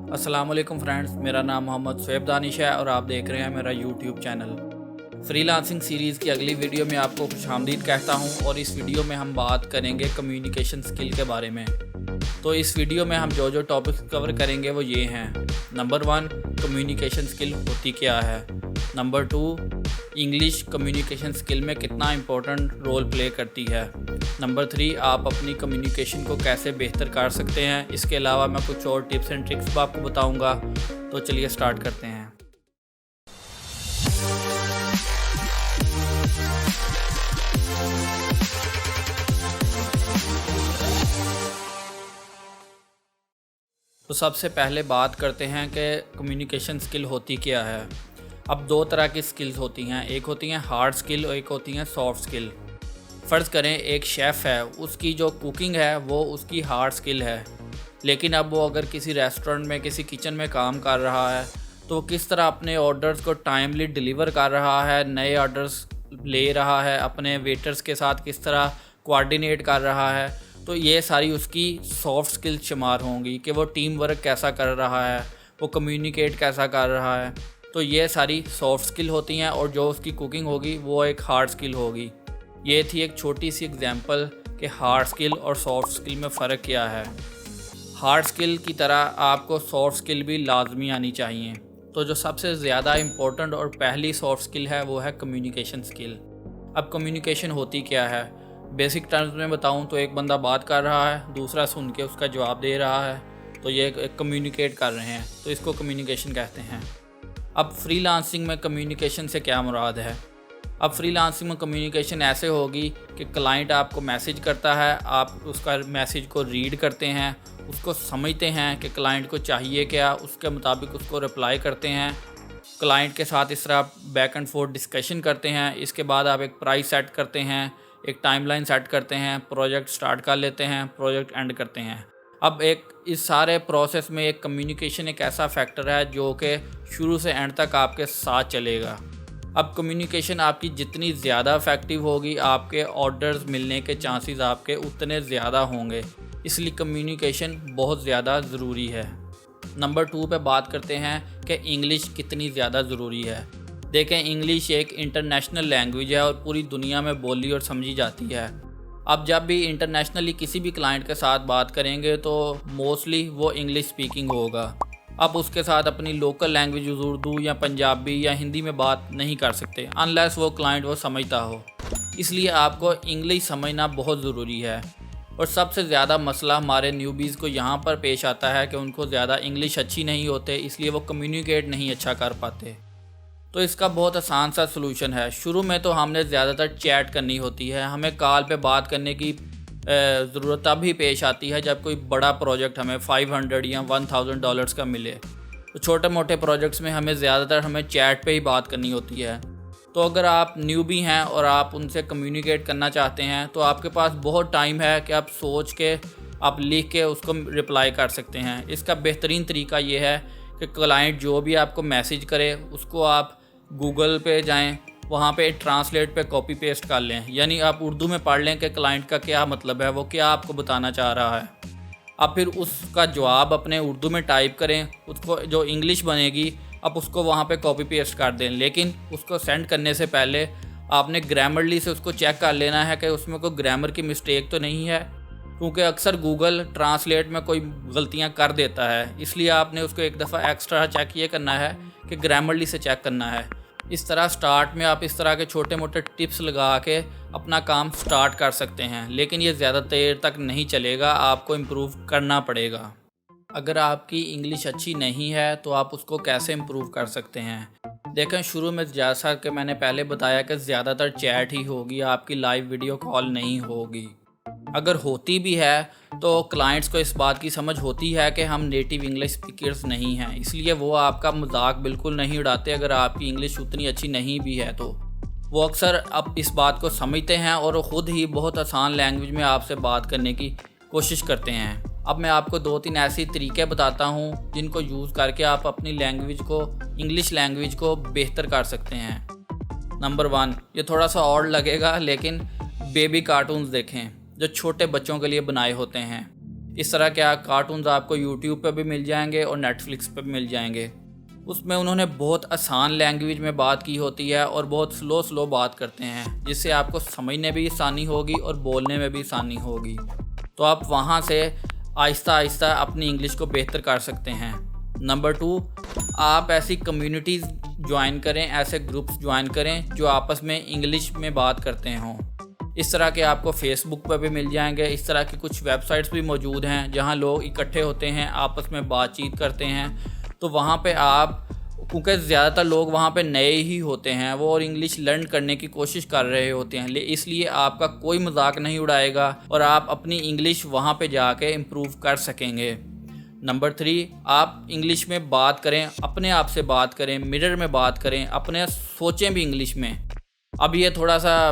अस्सलाम वालेकुम फ्रेंड्स, मेरा नाम मोहम्मद सोहेब दानिश है और आप देख रहे हैं मेरा यूट्यूब चैनल। फ्रीलांसिंग सीरीज़ की अगली वीडियो में आपको खुशामदीद कहता हूं और इस वीडियो में हम बात करेंगे कम्युनिकेशन स्किल के बारे में। तो इस वीडियो में हम जो टॉपिक्स कवर करेंगे वो ये हैं। नंबर 1, कम्युनिकेशन स्किल होती क्या है। नंबर 2, इंग्लिश कम्युनिकेशन स्किल में कितना इम्पोर्टेंट रोल प्ले करती है। नंबर 3, आप अपनी कम्युनिकेशन को कैसे बेहतर कर सकते हैं। इसके अलावा मैं कुछ और टिप्स एंड ट्रिक्स भी आपको बताऊंगा। तो चलिए स्टार्ट करते हैं। तो सबसे पहले बात करते हैं कि कम्युनिकेशन स्किल होती क्या है। अब दो तरह की स्किल्स होती हैं, एक होती हैं हार्ड स्किल और एक होती हैं सॉफ्ट स्किल। फ़र्ज़ करें एक शेफ़ है, उसकी जो कुकिंग है वो उसकी हार्ड स्किल है, लेकिन अब वो अगर किसी रेस्टोरेंट में किसी किचन में काम कर रहा है तो वो किस तरह अपने ऑर्डर्स को टाइमली डिलीवर कर रहा है, नए ऑर्डर्स ले रहा है, अपने वेटर्स के साथ किस तरह कोऑर्डिनेट कर रहा है, तो ये सारी उसकी सॉफ्ट स्किल्स शुमार होंगी कि वो टीम वर्क कैसा कर रहा है, वो कम्युनिकेट कैसा कर रहा है। तो ये सारी सॉफ्ट स्किल होती हैं और जो उसकी कुकिंग होगी वो एक हार्ड स्किल होगी। ये थी एक छोटी सी एग्जांपल कि हार्ड स्किल और सॉफ्ट स्किल में फ़र्क क्या है। हार्ड स्किल की तरह आपको सॉफ्ट स्किल भी लाजमी आनी चाहिए। तो जो सबसे ज़्यादा इम्पोर्टेंट और पहली सॉफ्ट स्किल है वो है कम्युनिकेशन स्किल। अब कम्युनिकेशन होती क्या है, बेसिक टर्म्स में बताऊं तो एक बंदा बात कर रहा है, दूसरा सुन के उसका जवाब दे रहा है, तो ये कम्युनिकेट कर रहे हैं, तो इसको कम्युनिकेशन कहते हैं। अब फ्रीलांसिंग में कम्युनिकेशन से क्या मुराद है। अब फ्रीलांसिंग में कम्युनिकेशन ऐसे होगी कि क्लाइंट आपको मैसेज करता है, आप उसका मैसेज को रीड करते हैं, उसको समझते हैं कि क्लाइंट को चाहिए क्या, उसके मुताबिक उसको रिप्लाई करते हैं, क्लाइंट के साथ इस तरह बैक एंड फोर्थ डिस्कशन करते हैं। इसके बाद आप एक प्राइस सेट करते हैं, एक टाइमलाइन सेट करते हैं, प्रोजेक्ट स्टार्ट कर लेते हैं, प्रोजेक्ट एंड करते हैं। अब एक इस सारे प्रोसेस में एक कम्युनिकेशन एक ऐसा फैक्टर है जो कि शुरू से एंड तक आपके साथ चलेगा। अब कम्युनिकेशन आपकी जितनी ज़्यादा इफ़ेक्टिव होगी, आपके ऑर्डर्स मिलने के चांसेस आपके उतने ज़्यादा होंगे, इसलिए कम्युनिकेशन बहुत ज़्यादा ज़रूरी है। नंबर 2 पे बात करते हैं कि इंग्लिश कितनी ज़्यादा ज़रूरी है। देखें, इंग्लिश एक इंटरनेशनल लैंग्वेज है और पूरी दुनिया में बोली और समझी जाती है। अब जब भी इंटरनेशनली किसी भी क्लाइंट के साथ बात करेंगे तो मोस्टली वो इंग्लिश स्पीकिंग होगा। अब उसके साथ अपनी लोकल लैंग्वेज उर्दू या पंजाबी या हिंदी में बात नहीं कर सकते अनलेस वो क्लाइंट वो समझता हो। इसलिए आपको इंग्लिश समझना बहुत ज़रूरी है। और सबसे ज़्यादा मसला हमारे न्यूबीज़ को यहाँ पर पेश आता है कि उनको ज़्यादा इंग्लिश अच्छी नहीं होते, इसलिए वो कम्युनिकेट नहीं अच्छा कर पाते। तो इसका बहुत आसान सा सलूशन है। शुरू में तो हमने ज़्यादातर चैट करनी होती है, हमें कॉल पे बात करने की ज़रूरत तब ही पेश आती है जब कोई बड़ा प्रोजेक्ट हमें $500 या $1000 का मिले। तो छोटे मोटे प्रोजेक्ट्स में हमें चैट पे ही बात करनी होती है। तो अगर आप न्यूबी हैं और आप उनसे कम्युनिकेट करना चाहते हैं तो आपके पास बहुत टाइम है कि आप सोच के, आप लिख के उसको रिप्लाई कर सकते हैं। इसका बेहतरीन तरीका ये है कि क्लाइंट जो भी आपको मैसेज करे उसको आप गूगल पे जाएं, वहाँ पे ट्रांसलेट पे कॉपी पेस्ट कर लें, यानी आप उर्दू में पढ़ लें कि क्लाइंट का क्या मतलब है, वो क्या आपको बताना चाह रहा है। आप फिर उसका जवाब अपने उर्दू में टाइप करें, उसको जो इंग्लिश बनेगी आप उसको वहाँ पे कॉपी पेस्ट कर दें। लेकिन उसको सेंड करने से पहले आपने ग्रामरली से उसको चेक कर लेना है कि उसमें कोई ग्रामर की मिस्टेक तो नहीं है, क्योंकि अक्सर गूगल ट्रांसलेट में कोई गलतियाँ कर देता है। इसलिए आपने उसको एक दफ़ा एक्स्ट्रा चेक ये करना है कि ग्रामरली से चेक करना है। इस तरह स्टार्ट में आप इस तरह के छोटे मोटे टिप्स लगा के अपना काम स्टार्ट कर सकते हैं, लेकिन ये ज़्यादा देर तक नहीं चलेगा, आपको इम्प्रूव करना पड़ेगा। अगर आपकी इंग्लिश अच्छी नहीं है तो आप उसको कैसे इम्प्रूव कर सकते हैं। देखें, शुरू में जैसा कि मैंने पहले बताया कि ज़्यादातर चैट ही होगी, आपकी लाइव वीडियो कॉल नहीं होगी। अगर होती भी है तो क्लाइंट्स को इस बात की समझ होती है कि हम नेटिव इंग्लिश स्पीकर्स नहीं हैं, इसलिए वो आपका मजाक बिल्कुल नहीं उड़ाते। अगर आपकी इंग्लिश उतनी अच्छी नहीं भी है तो वो अक्सर अब इस बात को समझते हैं और वो ख़ुद ही बहुत आसान लैंग्वेज में आपसे बात करने की कोशिश करते हैं। अब मैं आपको 2-3 ऐसे तरीके बताता हूँ जिनको यूज़ करके आप अपनी लैंग्वेज को, इंग्लिश लैंग्वेज को बेहतर कर सकते हैं। नंबर 1, ये थोड़ा सा और लगेगा लेकिन बेबी कार्टून्स देखें जो छोटे बच्चों के लिए बनाए होते हैं। इस तरह के कार्टून्स आपको यूट्यूब पे भी मिल जाएंगे और नेटफ्लिक्स पे भी मिल जाएंगे। उसमें उन्होंने बहुत आसान लैंग्वेज में बात की होती है और बहुत स्लो बात करते हैं, जिससे आपको समझने में भी आसानी होगी और बोलने में भी आसानी होगी। तो आप वहाँ से आहिस्ता आहिस्ता अपनी इंग्लिश को बेहतर कर सकते हैं। नंबर 2, आप ऐसी कम्युनिटीज़ ज्वाइन करें, ऐसे ग्रुप्स ज्वाइन करें जो आपस में इंग्लिश में बात करते हों। इस तरह के आपको फेसबुक पर भी मिल जाएंगे। इस तरह की कुछ वेबसाइट्स भी मौजूद हैं जहां लोग इकट्ठे होते हैं, आपस में बातचीत करते हैं। तो वहां पे आप, क्योंकि ज़्यादातर लोग वहां पे नए ही होते हैं, वो और इंग्लिश लर्न करने की कोशिश कर रहे होते हैं, इसलिए आपका कोई मजाक नहीं उड़ाएगा और आप अपनी इंग्लिश वहां पे जाके इम्प्रूव कर सकेंगे। नंबर 3, आप इंग्लिश में बात करें, अपने आप से बात करें, मिरर में बात करें, अपने सोचें भी इंग्लिश में। अब ये थोड़ा सा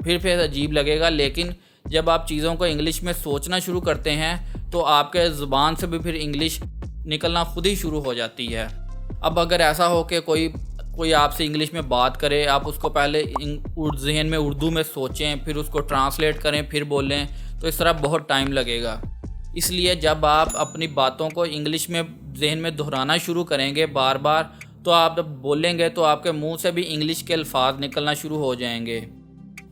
फिर अजीब लगेगा, लेकिन जब आप चीज़ों को इंग्लिश में सोचना शुरू करते हैं तो आपके ज़ुबान से भी फिर इंग्लिश निकलना खुद ही शुरू हो जाती है। अब अगर ऐसा हो कि कोई आपसे इंग्लिश में बात करे, आप उसको पहले जहन में उर्दू में सोचें, फिर उसको ट्रांसलेट करें, फिर बोलें, तो इस तरह बहुत टाइम लगेगा। इसलिए जब आप अपनी बातों को इंग्लिश में जहन में दोहराना शुरू करेंगे बार बार, तो आप जब बोलेंगे तो आपके मुंह से भी इंग्लिश के अल्फाज निकलना शुरू हो जाएंगे।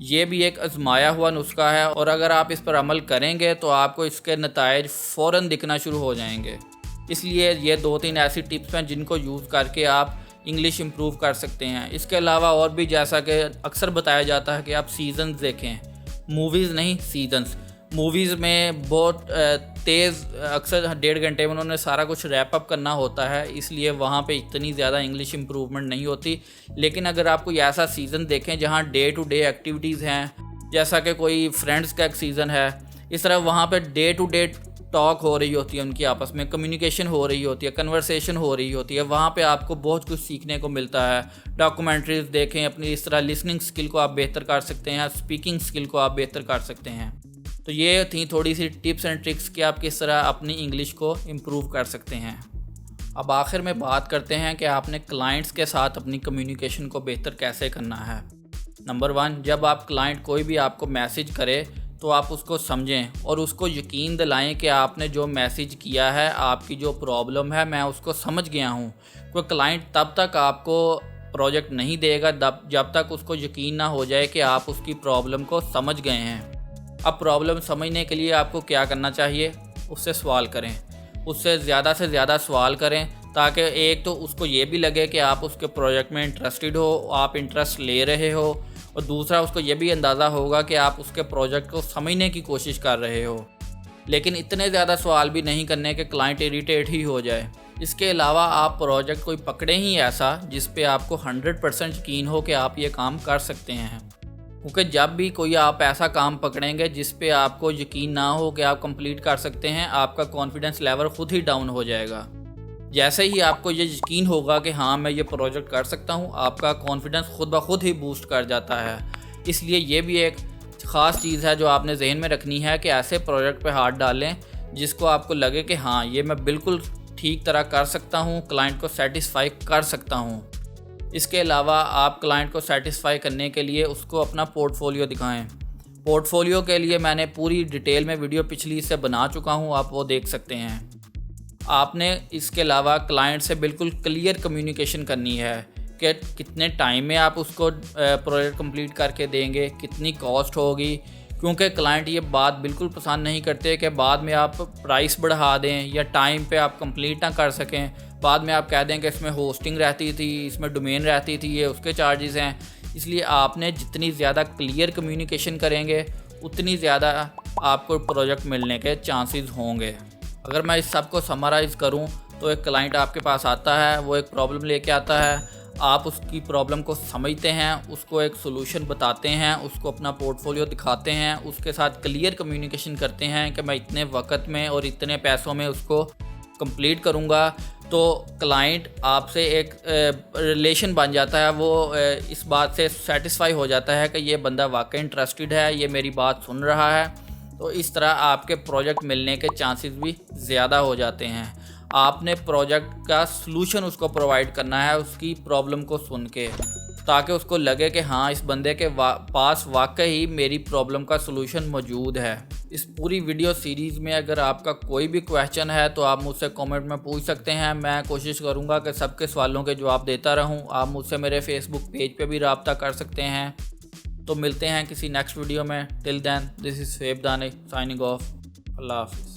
ये भी एक आजमाया हुआ नुस्खा है और अगर आप इस पर अमल करेंगे तो आपको इसके नताइज फ़ौरन दिखना शुरू हो जाएंगे। इसलिए ये 2-3 ऐसी टिप्स हैं जिनको यूज़ करके आप इंग्लिश इम्प्रूव कर सकते हैं। इसके अलावा और भी, जैसा कि अक्सर बताया जाता है कि आप सीज़न्स देखें, मूवीज़ नहीं सीज़न्स। मूवीज़ में बहुत तेज़, अक्सर 1.5 घंटे में उन्होंने सारा कुछ रैप अप करना होता है, इसलिए वहाँ पे इतनी ज़्यादा इंग्लिश इम्प्रूवमेंट नहीं होती। लेकिन अगर आप कोई ऐसा सीज़न देखें जहाँ डे टू डे एक्टिविटीज़ हैं, जैसा कि कोई फ्रेंड्स का एक सीज़न है, इस तरह वहाँ पे डे टू डे टॉक हो रही होती है, उनकी आपस में कम्युनिकेशन हो रही होती है, कन्वर्सेशन हो रही होती है, वहाँ पे आपको बहुत कुछ सीखने को मिलता है। डॉक्यूमेंट्रीज़ देखें अपनी, इस तरह लिसनिंग स्किल को आप बेहतर कर सकते हैं, स्पीकिंग स्किल को आप बेहतर कर सकते हैं। तो ये थी थोड़ी सी टिप्स एंड ट्रिक्स कि आप किस तरह अपनी इंग्लिश को इम्प्रूव कर सकते हैं। अब आखिर में बात करते हैं कि आपने क्लाइंट्स के साथ अपनी कम्युनिकेशन को बेहतर कैसे करना है। नंबर 1, जब आप क्लाइंट कोई भी आपको मैसेज करे तो आप उसको समझें और उसको यकीन दिलाएं कि आपने जो मैसेज किया है, आपकी जो प्रॉब्लम है, मैं उसको समझ गया हूँ। कोई क्लाइंट तब तक आपको प्रोजेक्ट नहीं देगा जब तक उसको यकीन ना हो जाए कि आप उसकी प्रॉब्लम को समझ गए हैं। अब प्रॉब्लम समझने के लिए आपको क्या करना चाहिए? उससे सवाल करें, उससे से ज़्यादा सवाल करें, ताकि एक तो उसको ये भी लगे कि आप उसके प्रोजेक्ट में इंटरेस्टेड हो, आप इंटरेस्ट ले रहे हो, और दूसरा उसको ये भी अंदाज़ा होगा कि आप उसके प्रोजेक्ट को समझने की कोशिश कर रहे हो। लेकिन इतने ज़्यादा सवाल भी नहीं करने के क्लाइंट इरिटेट ही हो जाए। इसके अलावा आप प्रोजेक्ट कोई पकड़े ही ऐसा जिस पे आपको 100% यकीन हो कि आप ये काम कर सकते हैं, क्योंकि जब भी कोई आप ऐसा काम पकड़ेंगे जिस पे आपको यकीन ना हो कि आप कंप्लीट कर सकते हैं, आपका कॉन्फिडेंस लेवल खुद ही डाउन हो जाएगा। जैसे ही आपको ये यकीन होगा कि हाँ मैं ये प्रोजेक्ट कर सकता हूँ, आपका कॉन्फिडेंस खुद ब खुद ही बूस्ट कर जाता है। इसलिए ये भी एक ख़ास चीज़ है जो आपने जहन में रखनी है कि ऐसे प्रोजेक्ट पे हाथ डालें जिसको आपको लगे कि हाँ ये मैं बिल्कुल ठीक तरह कर सकता हूँ, क्लाइंट को सेटिस्फाई कर सकता हूँ। इसके अलावा आप क्लाइंट को सेटिस्फाई करने के लिए उसको अपना पोर्टफोलियो दिखाएं। पोर्टफोलियो के लिए मैंने पूरी डिटेल में वीडियो पिछली से बना चुका हूँ, आप वो देख सकते हैं। आपने इसके अलावा क्लाइंट से बिल्कुल क्लियर कम्युनिकेशन करनी है कि कितने टाइम में आप उसको प्रोजेक्ट कंप्लीट करके देंगे, कितनी कॉस्ट होगी, क्योंकि क्लाइंट ये बात बिल्कुल पसंद नहीं करते कि बाद में आप प्राइस बढ़ा दें या टाइम पे आप कंप्लीट ना कर सकें। बाद में आप कह दें कि इसमें होस्टिंग रहती थी, इसमें डोमेन रहती थी, ये उसके चार्जेस हैं। इसलिए आपने जितनी ज़्यादा क्लियर कम्युनिकेशन करेंगे उतनी ज़्यादा आपको प्रोजेक्ट मिलने के चांसेस होंगे। अगर मैं इस सब को समराइज़ करूं तो एक क्लाइंट आपके पास आता है, वो एक प्रॉब्लम लेके आता है, आप उसकी प्रॉब्लम को समझते हैं, उसको एक सोल्यूशन बताते हैं, उसको अपना पोर्टफोलियो दिखाते हैं, उसके साथ क्लियर कम्युनिकेशन करते हैं कि मैं इतने वक्त में और इतने पैसों में उसको कंप्लीट करूंगा, तो क्लाइंट आपसे एक रिलेशन बन जाता है। वो इस बात से सेटिस्फाई हो जाता है कि ये बंदा वाकई इंटरेस्टेड है, ये मेरी बात सुन रहा है। तो इस तरह आपके प्रोजेक्ट मिलने के चांसेस भी ज़्यादा हो जाते हैं। आपने प्रोजेक्ट का सलूशन उसको प्रोवाइड करना है उसकी प्रॉब्लम को सुन के, ताकि उसको लगे कि हाँ इस बंदे के पास वाकई मेरी प्रॉब्लम का सलूशन मौजूद है। इस पूरी वीडियो सीरीज़ में अगर आपका कोई भी क्वेश्चन है तो आप मुझसे कमेंट में पूछ सकते हैं। मैं कोशिश करूंगा कि सबके सवालों के जवाब देता रहूं। आप मुझसे मेरे फेसबुक पेज पे भी रब्ता कर सकते हैं। तो मिलते हैं किसी नेक्स्ट वीडियो में। Till then, this is Sohaib Danish signing off. अल्लाह हाफिज़।